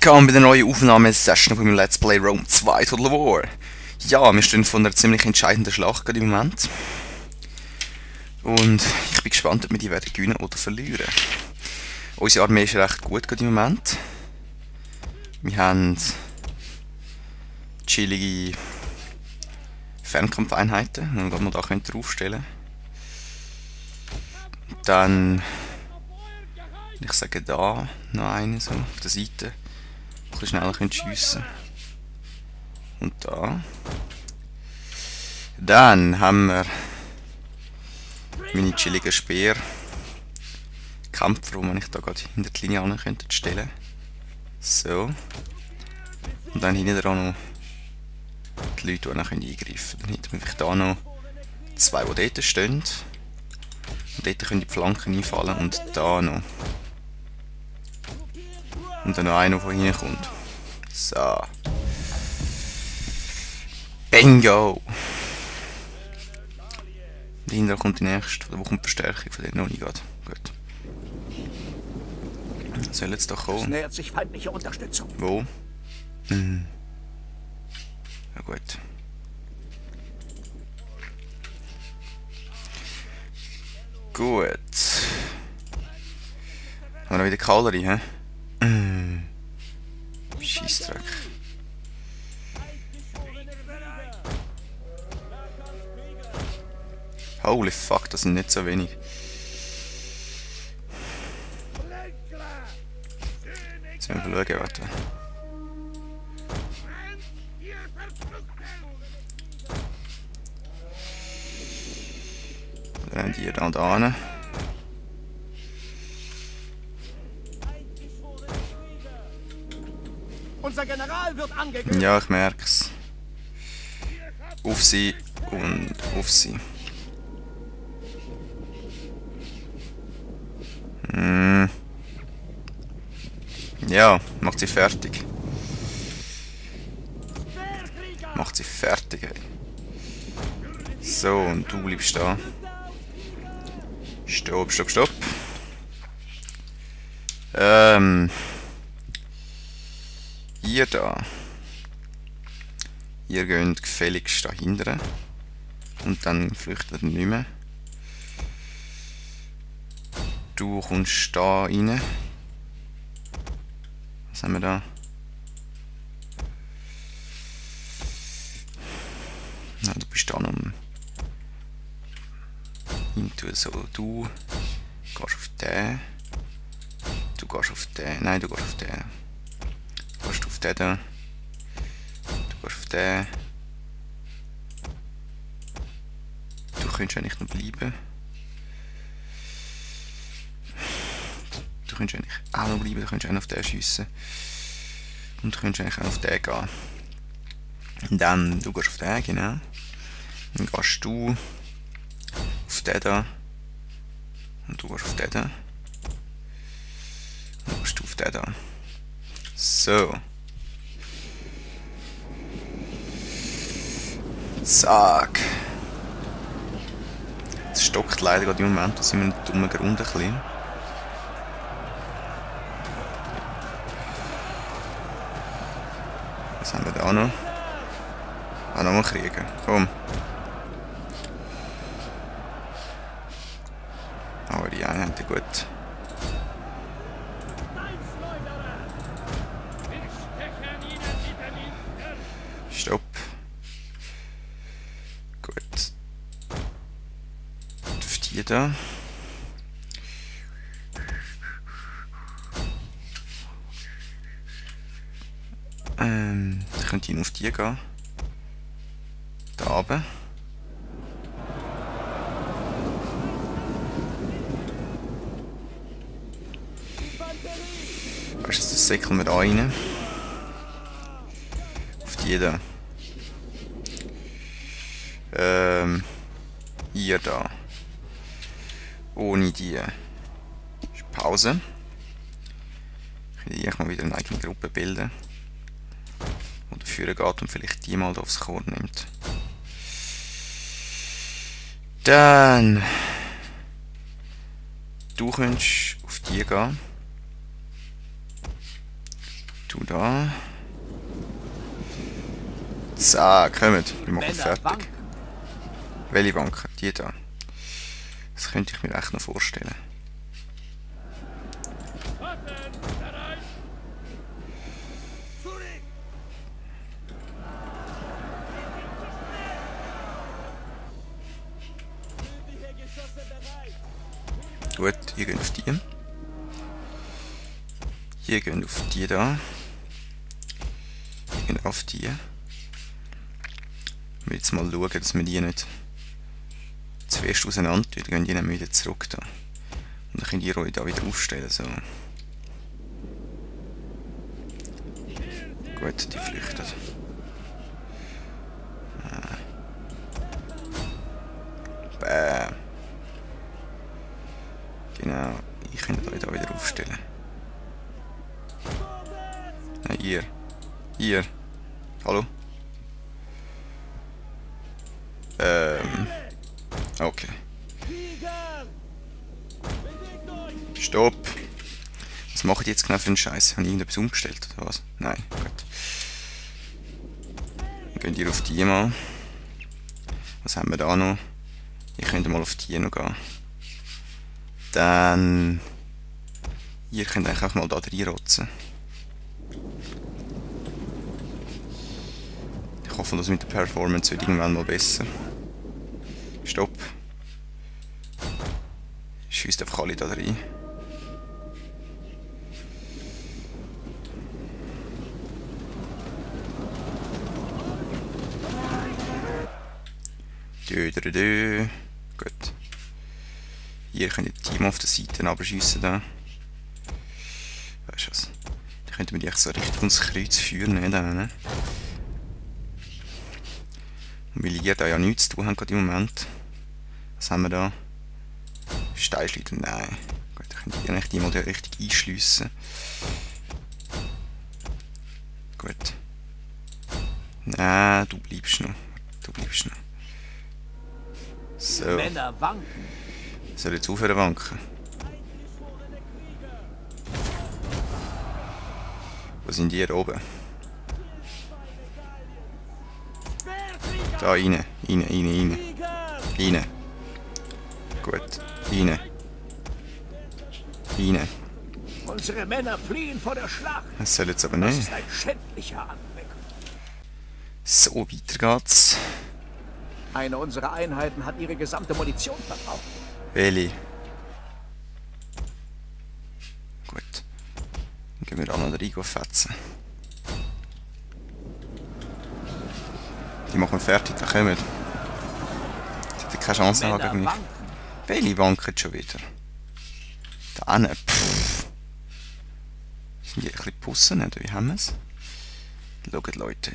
Willkommen bei der neuen Aufnahmesession von meinem Let's Play Rome 2 Total War. Ja, wir stehen vor einer ziemlich entscheidenden Schlacht gerade im Moment. Und ich bin gespannt, ob wir die werden gewinnen oder verlieren. Unsere Armee ist recht gut gerade im Moment. Wir haben chillige Fernkampfeinheiten, die wir da draufstellen können. Dann, ich sage da noch eine so auf der Seite, ein bisschen schneller schiessen. Und da. Dann haben wir meine chilligen Speer. Kämpfer, die ich da gerade hinter die Linie an könnte stellen. So. Und dann hinten dran noch die Leute, die noch eingreifen können. Dann hätten wir vielleicht da noch zwei, die dort stehen. Und dort können die Flanken einfallen und da noch. Und dann noch einer, der hinten kommt. So. Bingo! Dahinter kommt die nächste, oder wo kommt die Verstärkung von denen noch nicht gerade. Gut. Soll jetzt doch kommen? Es nähert sich feindliche Unterstützung. Wo? Hm. Ja gut. Gut. Haben wir noch wieder Kavallerie, hä? Scheissdreck. Holy fuck, das sind nicht so wenig. Jetzt müssen wir schauen, warte. Dann haben die da hin. Unser General wird angegriffen. Ja, ich merk's. Auf sie und auf sie. Ja, macht sie fertig. Macht sie fertig, ey. So, und du bleibst da. Stopp, stopp, stopp. Ihr da. Ihr geht gefälligst da hinten. Und dann flüchtet ihr nicht mehr. Du kommst da rein. Was haben wir da? Ja, du bist da noch so. Du gehst auf den. Du gehst auf den. Nein, du gehst auf den. Du gehst auf den da. Du gehst auf den. Du könntest eigentlich noch bleiben. Du könntest eigentlich auch noch bleiben, du könntest auch auf den schiessen. Und du könntest eigentlich auch auf den gehen. Und dann, du gehst auf den, genau. Dann gehst du auf den da. Und du gehst auf den da. Und dann gehst du auf den da. So. Zack. Es stockt leider gerade im Moment, da sind wir in dummen Grund ein bisschen. Was haben wir da noch? Ah, nochmal kriegen. Komm. Aber die Einheit ist gut. Stopp. Gut. Auf die da. Ich könnte ihn auf die gehen. Da oben. Weißt du, das säckeln wir da rein. Auf die da. Hier da. Ohne die. Ist Pause. Ich kann mal wieder eine eigene Gruppe bilden. Oder führen geht und vielleicht die mal aufs Korn nimmt. Dann. Du könntest auf die gehen. Du da. Zack, kommt. Wir machen fertig. Welche Banken? Die da. Das könnte ich mir echt noch vorstellen. Gut, ihr geht auf die. Ihr geht auf die da. Ihr geht auf die. Ich will jetzt mal schauen, dass wir die nicht zuerst auseinander tun. Dann gehen die wieder zurück da. Und dann könnt ihr euch da wieder aufstellen. So. Gut, die flüchten. Bäm. Genau, ich könnte euch da wieder aufstellen. Nein, ihr. Ihr. Hallo? Okay. Stopp! Was mache ich jetzt genau für einen Scheiß? Habe ich irgendetwas umgestellt oder was? Nein, gut. Dann gehen ihr auf die mal. Was haben wir da noch? Ich könnte mal auf die noch gehen. Dann... Ihr könnt eigentlich auch mal da reinrotzen. Ich hoffe, das mit der Performance wird irgendwann mal besser. Stopp. Schießt einfach alle da rein. Gut. Hier könnt ihr Team auf der Seite abschiessen. Da. Weißt du was? Da könnten wir die echt so richtig ins Kreuz führen. Ne? Und weil ihr da ja nichts zu tun habt gerade im Moment. Was haben wir da? Steinschleuder? Nein. Gut, dann könnt ihr nicht die mal richtig einschliessen. Gut. Nein, du bleibst noch. Du bleibst noch. So. Männer wanken. Soll jetzt aufhören wanken? Wo sind die hier oben? Da rein, rein. Gut, rein. Unsere Männer fliehen vor der Schlacht. Das soll jetzt aber Das nicht. ist ein schändlicher Anblick. So, weiter geht's. Eine unserer Einheiten hat ihre gesamte Munition verbraucht. Welche? Gut. Dann gehen wir auch noch rein fetzen. Die machen wir fertig, dann kommen wir. Die hätten keine Chance haben gegen mich. Welche wanken schon wieder? Da hinten. Sind die ein bisschen Pussen, oder wie haben wir es? Schaut, Leute.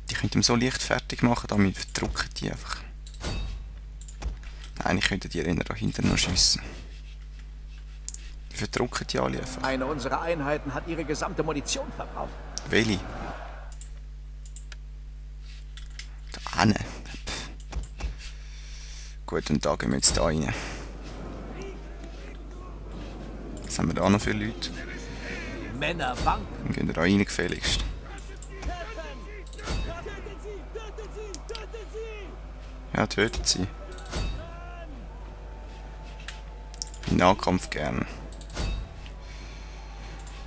Die könnten so leicht fertig machen, damit verdrücken die einfach. Eigentlich könnten die da hinten noch schiessen. Die verdrücken die alle einfach. Eine unserer Einheiten hat ihre gesamte Munition verbraucht. Welche? Da hinten. Gut, und da gehen wir jetzt da rein. Was haben wir da noch für Leute? Männer wanken. Dann gehen wir da rein, gefälligst. Ja, tötet sie. Im Nahkampf gern.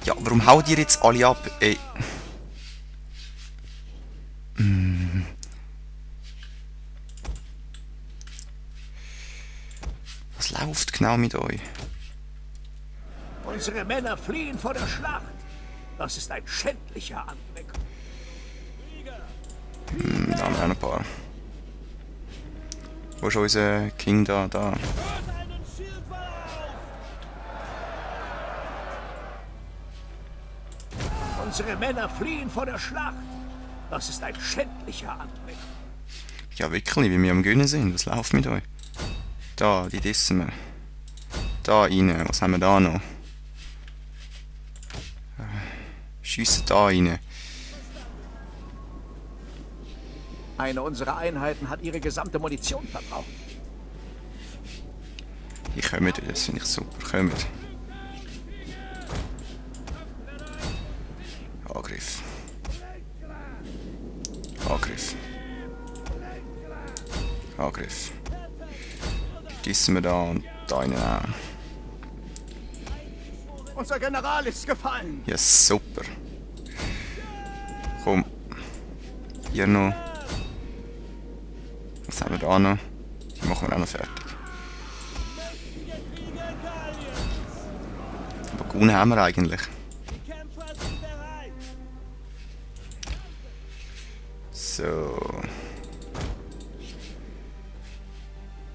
Ja, warum haut ihr jetzt alle ab? Ey. Was läuft genau mit euch? Unsere Männer fliehen vor der Schlacht. Das ist ein schändlicher Anblick. Da haben wir auch noch ein paar. Wo ist unser King da? Da. Unsere Männer fliehen vor der Schlacht. Das ist ein schändlicher Anblick. Ja, wirklich, wie wir am Gönnen sind. Was läuft mit euch? Da, die dissen wir. Da rein. Was haben wir da noch? Schiessen da rein. Eine unserer Einheiten hat ihre gesamte Munition verbraucht. Die kommen, das finde ich super. Kommen. Angriff. Angriff. Gießen wir da und da rein auch. Unser General ist gefallen. Ja, super. Komm. Hier noch. Was haben wir da noch? Die machen wir auch noch fertig. Aber Gun haben wir eigentlich. So.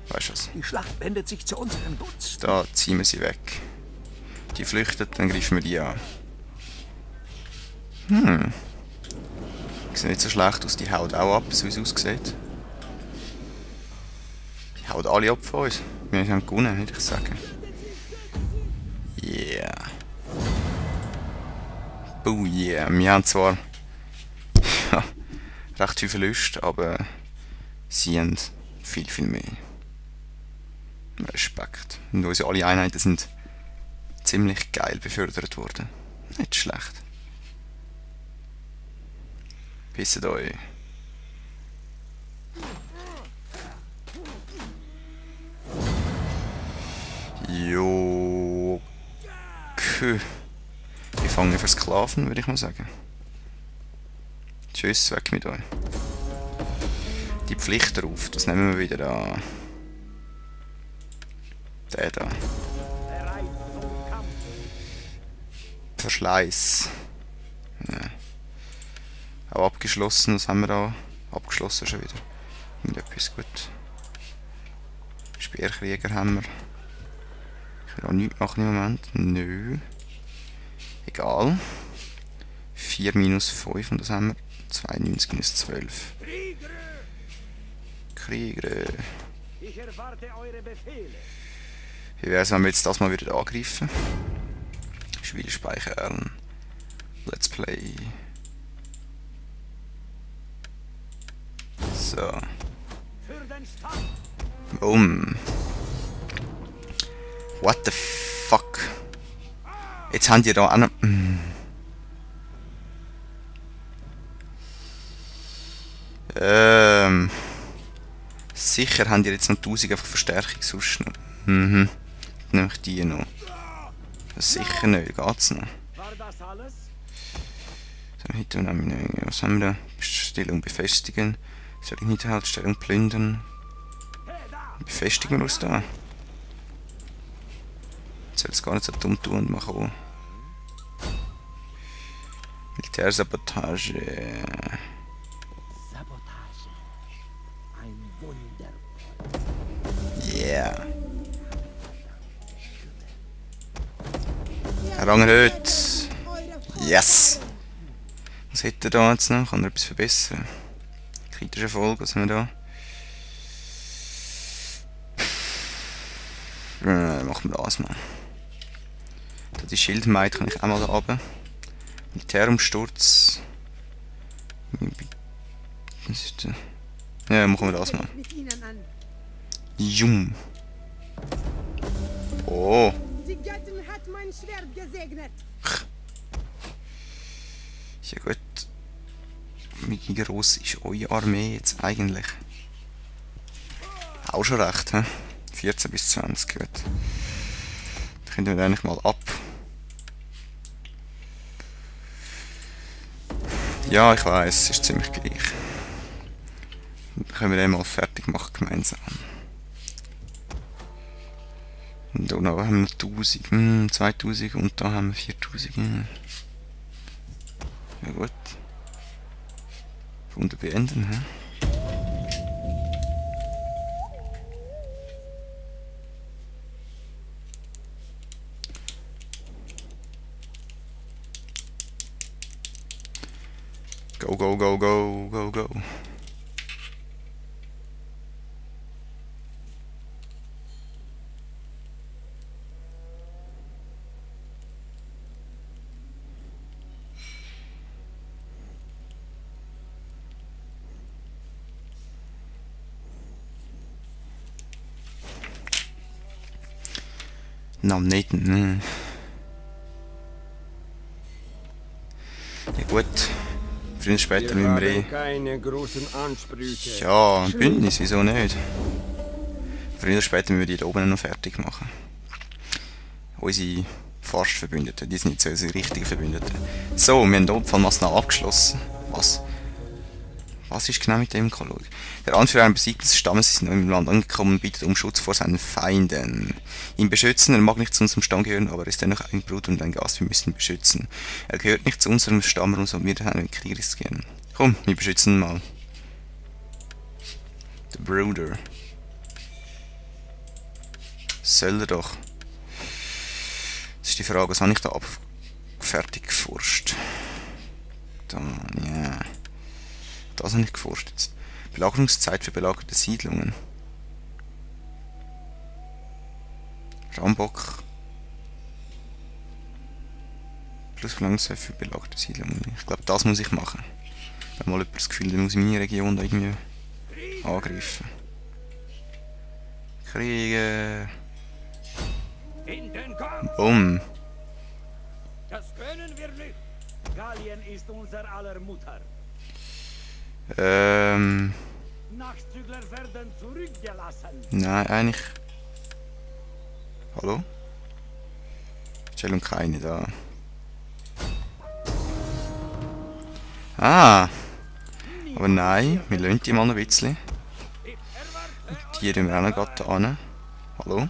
Weißt du was? Die Schlacht wendet sich zu unserem Gunsten. Da ziehen wir sie weg. Die flüchtet, dann greifen wir die an. Sieht nicht so schlecht aus, die haut auch ab, so wie es aussieht. Die haut alle ab von uns. Wir haben gewonnen, würde ich sagen. Yeah. Oh yeah. Wir haben zwar recht viel Verlust, aber sie haben viel, viel mehr. Respekt. Und unsere alle Einheiten sind ziemlich geil befördert worden. Nicht schlecht. Pisset euch. Jo. Wir fangen für Sklaven, würde ich mal sagen. Tschüss, weg mit euch. Die Pflicht drauf, das nehmen wir wieder an. Der da. Verschleiß. Ja. Auch abgeschlossen, was haben wir da? Abgeschlossen schon wieder. Irgendetwas gut. Speerkrieger haben wir. Ich will auch nichts machen im Moment. Nö. Egal. 4 minus 5 und das haben wir. 92 minus 12. Krieger. Ich erwarte eure Befehle. Wie wäre es, wenn wir jetzt das mal wieder angreifen? Spiel speichern. Let's play. So. What the fuck? Jetzt haben die da eine. Sicher haben die jetzt noch 1000 einfach Verstärkung sonst noch. Dann nehme ich die noch. Sicher nicht, geht's noch. So, heute nehmen wir noch. Was haben wir da? Stellung befestigen. Stellung hinterhalten, Stellung plündern. Befestigen wir uns da. Jetzt soll es gar nicht so dumm tun und machen auch. Militärsabotage. Sabotage. Ein Wunder. Yeah. Rang erhöht. Yes. Was hätte er da jetzt noch? Kann er etwas verbessern? Kritische Erfolg, was haben wir da? Machen wir das mal. Die Schildmaid kann ich auch mal da runter. Militärumsturz. Was ist das? Ja, machen wir das mal. Jum. Oh. Ja gut. Wie groß ist eure Armee jetzt eigentlich? Auch schon recht, hä? 14 bis 20, gut. Da können wir eigentlich mal ab. Ja, ich weiß, es ist ziemlich gleich. Dann können wir den mal fertig machen gemeinsam. Und da haben wir 1000, 2000 und da haben wir 4000. Ja gut. Runde beenden, hä? Go, go, go, go, go, go. Ja gut. Früher oder später müssen wir keine großen Ansprüche. Ja, ein Bündnis, wieso nicht? Früher oder später müssen wir die da oben noch fertig machen. Unsere Forstverbündeten, die sind jetzt unsere richtigen Verbündeten. So, wir haben die Notfallmaßnahmen abgeschlossen. Was? Was ist genau mit dem Kolog? Der Anführer eines besiegten Stammes ist in eurem Land angekommen und bittet um Schutz vor seinen Feinden. Ihn beschützen, er mag nicht zu unserem Stamm gehören, aber er ist dennoch ein Bruder und ein Gast, wir müssen ihn beschützen. Er gehört nicht zu unserem Stamm, warum sollen wir einen Krieg riskieren? Komm, wir beschützen ihn mal. Der Bruder. Soll er doch. Das ist die Frage, was habe ich da fertig geforscht? Da, ja. Das habe ich geforscht jetzt. Belagerungszeit für belagerte Siedlungen. Rambock. Plus Belagerungszeit für belagerte Siedlungen. Ich glaube, das muss ich machen. Ich habe mal jemand das Gefühl, der muss meine Region da irgendwie angreifen. Kriege. Bumm. Das können wir nicht. Gallien ist unser aller Mutter. Nachzügler werden zurückgelassen. Nein, eigentlich. Hallo? Stellung keine da. Ah! Aber nein, wir lassen die mal ein bisschen. Die tun wir auch noch gerade an. Hallo?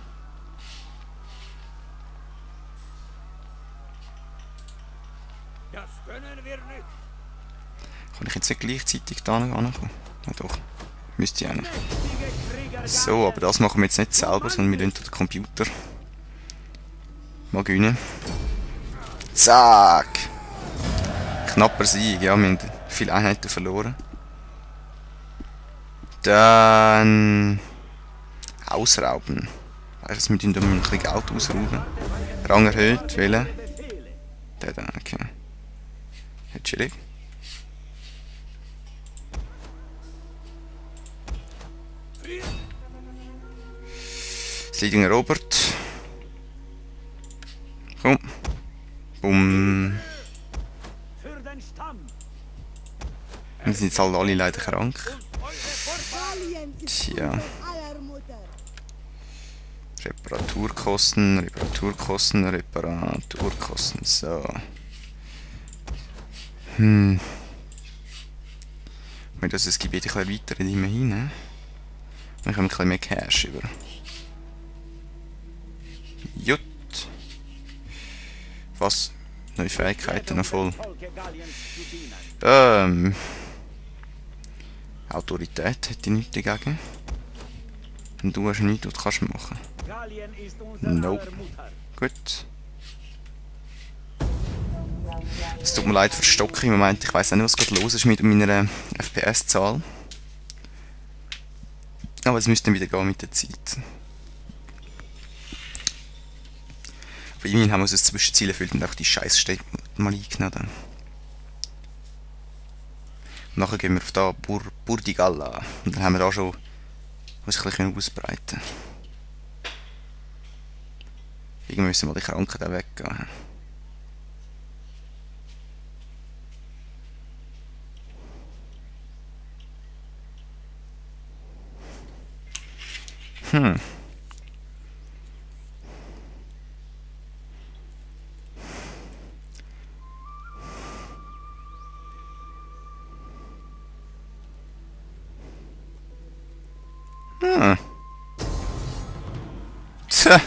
Das können wir nicht. Kann ich jetzt nicht gleichzeitig da ankommen? Ja doch. Müsste ich eigentlich. So, aber das machen wir jetzt nicht selber, sondern wir lassen den Computer mal gewinnen. Zack! Knapper Sieg, ja, wir haben viele Einheiten verloren. Dann ausrauben. Weißt du, wir tun ein bisschen Geld ausrauben. Rang erhöht, wählen. Der da, okay. Ja, chillig. Siedlung erobert. Komm. Bumm. Für den Stamm. Wir sind jetzt alle leider krank. Tja. Reparaturkosten, Reparaturkosten, Reparaturkosten. So. Wenn das Gebiet ein bisschen erweitern, immerhin, ne? Dann kommen wir ein bisschen mehr Cash über. Jut. Was? Neue Fähigkeiten noch voll. Autorität hätte ich nichts dagegen. Und du hast nichts, was du kannst machen. Nope. Gut. Es tut mir leid für Stocken im Moment. Ich weiss auch nicht, was gerade los ist mit meiner FPS-Zahl. Aber es müsste dann wieder gehen mit der Zeit. Aber immerhin haben wir uns das Zwischenziel erfüllt und auch die Scheißstädte mal eingenommen. Nachher gehen wir auf da Burdigala. Und dann haben wir da schon uns ein bisschen ausbreiten. Irgendwie müssen mal die Kranken da weggehen. Tja.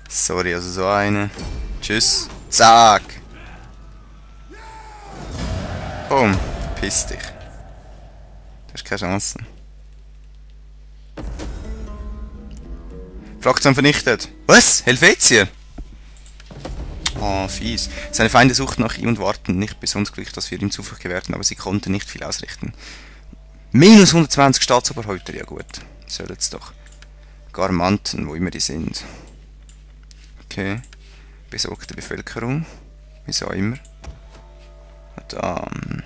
Sorry, also so eine. Tschüss. Zack. Boom. Verpiss dich. Du hast keine Chance. Fraktion vernichtet. Was? Helvetier? Oh, fies. Seine Feinde suchten nach ihm und warten nicht bis uns Glück, dass wir ihm Zuflucht gewährten, aber sie konnten nicht viel ausrichten. Minus 120 Staatsoberhäupter, ja gut. Sollen es doch. Garmanten, wo immer die sind. Okay. Besorgte Bevölkerung. Wieso immer. Dann.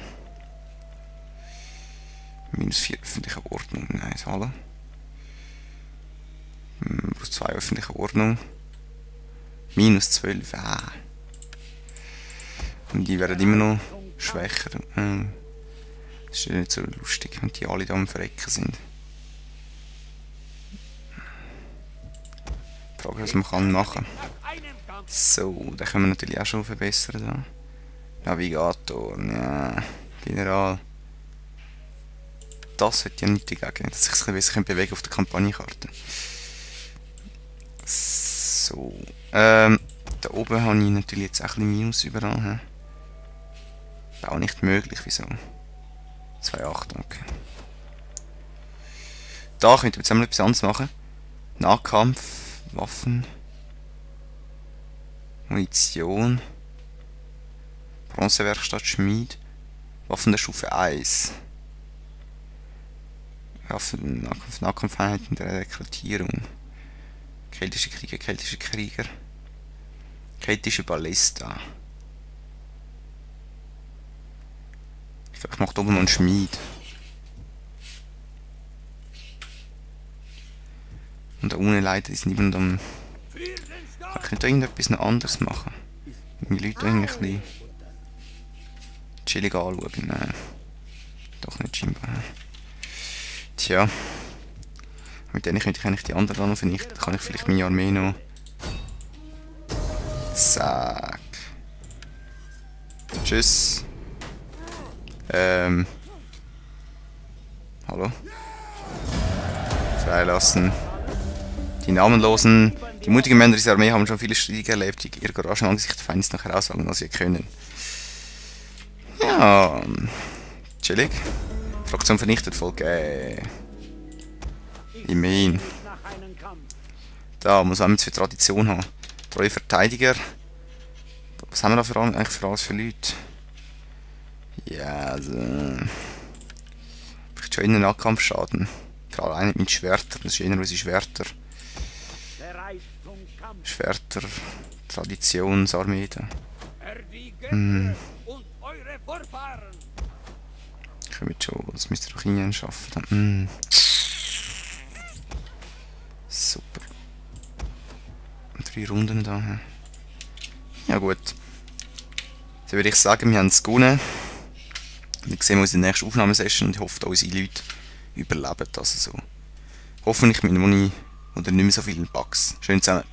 Minus 4 öffentliche Ordnung. Nice, hallo. Plus 2 öffentliche Ordnung. Minus 12. Ah. Und die werden immer noch schwächer. Das ist ja nicht so lustig, wenn die alle da am Verrecken sind. Die Frage, was man kann machen. So, den können wir natürlich auch schon verbessern. Da. Navigator, ja, General. Das hätte ja nichts dagegen, dass ich es ein bisschen bewegen auf der Kampagnenkarte. So, da oben habe ich natürlich jetzt auch ein bisschen Minus überall. Auch nicht möglich, wieso? 2,8, okay. Da könnte ich jetzt einmal etwas anderes machen. Nahkampf, Waffen, Munition, Bronzewerkstatt, Schmied, Waffen der Stufe 1. Waffen, Nahkampfeinheiten der Rekrutierung. Keltische Krieger. Keltische Ballista. Ich mache da oben mal einen Schmied. Und da unten leider ist niemand am... Ich könnte irgendetwas noch anderes machen. Die Leute irgendwie ein bisschen chillig anschauen. Nein. Doch nicht scheinbar. Tja. Mit denen könnte ich eigentlich die anderen noch vernichten. Dann kann ich vielleicht meine Armee noch... Zack. Tschüss. Hallo? Freilassen. Die Namenlosen, die mutigen Männer dieser Armee haben schon viele Kriege erlebt, die ihr Garage angesichts der Feinde noch heraussagen, als sie können. Ja, chillig. Fraktion vernichtet, Volk, Immerhin. Da muss man jetzt für Tradition haben. Treue Verteidiger. Was haben wir da eigentlich für alles für Leute? Ja, also... Vielleicht schon in den Nahkampfschaden. Vor allem einer mit Schwertern, das ist einer unsere Schwerter. Schwerter, Traditionsarmee da. Kommt schon, das müsst ihr doch hinein schaffen. Super. 3 Runden da. Ja gut. Dann würde ich sagen, wir haben es gewonnen. Wir sehen uns in der nächsten Aufnahmesession und ich hoffe, dass unsere Leute überleben das so. Hoffentlich mit Moni oder nicht mehr so vielen Bugs. Schön zusammen.